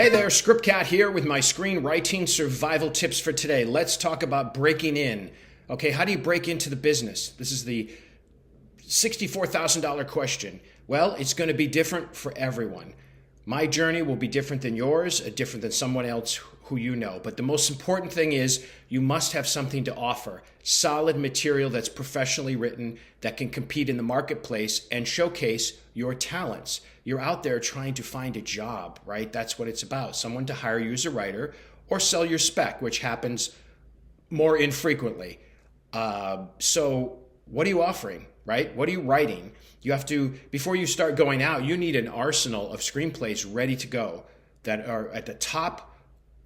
Hey there, Scriptcat here with my screenwriting survival tips for today. Let's talk about breaking in. Okay, how do you break into the business? This is the $64,000 question. Well, it's going to be different for everyone. My journey will be different than yours, different than someone else who you know. But the most important thing is you must have something to offer. Solid material that's professionally written, that can compete in the marketplace and showcase your talents. You're out there trying to find a job, right? That's what it's about. Someone to hire you as a writer or sell your spec, which happens more infrequently. So what are you offering, right? What are you writing? You have to, before you start going out, you need an arsenal of screenplays ready to go that are at the top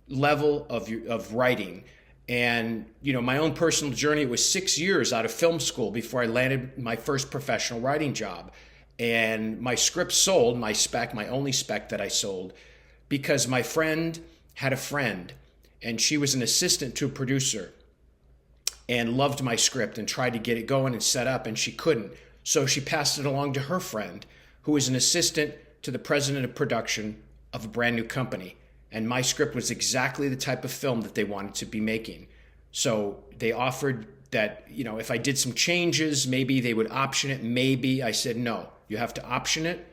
level of writing. And, you know, my own personal journey was 6 years out of film school before I landed my first professional writing job. And my script sold, my spec, my only spec that I sold, because my friend had a friend and she was an assistant to a producer and loved my script and tried to get it going and set up, and she couldn't. So she passed it along to her friend, who was an assistant to the president of production of a brand new company. And my script was exactly the type of film that they wanted to be making. So they offered that, you know, if I did some changes, maybe they would option it. Maybe. I said, no, you have to option it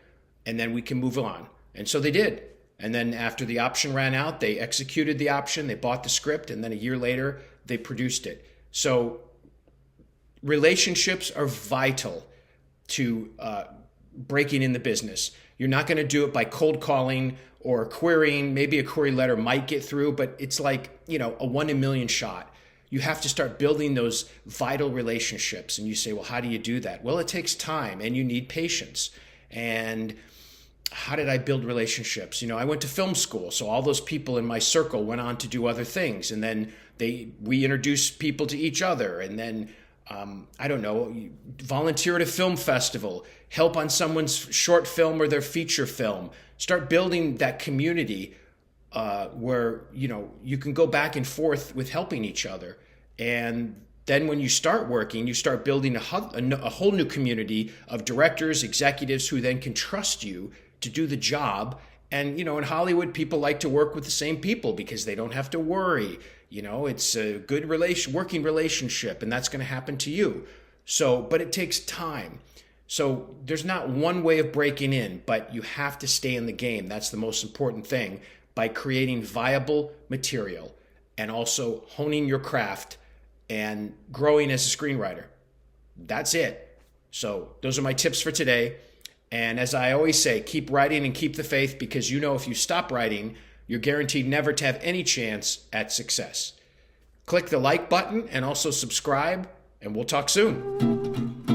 and then we can move on. And so they did. And then after the option ran out, they executed the option, they bought the script, and then a year later, they produced it. So relationships are vital to breaking in the business. You're not going to do it by cold calling or querying. Maybe a query letter might get through, but it's like, you know, a 1 in a million shot. You have to start building those vital relationships. And you say, well, how do you do that? Well, it takes time and you need patience. And how did I build relationships? You know, I went to film school, so all those people in my circle went on to do other things. And then we introduced people to each other. And then I don't know, volunteer at a film festival, help on someone's short film or their feature film. Start building that community where, you know, you can go back and forth with helping each other. And then when you start working, you start building a whole new community of directors, executives who then can trust you to do the job. And, you know, in Hollywood, people like to work with the same people because they don't have to worry. You know, it's a good working relationship, and that's going to happen to you. So, but it takes time. So there's not one way of breaking in, but you have to stay in the game. That's the most important thing, by creating viable material and also honing your craft and growing as a screenwriter. That's it. So those are my tips for today. And as I always say, keep writing and keep the faith, because you know if you stop writing, you're guaranteed never to have any chance at success. Click the like button and also subscribe, and we'll talk soon.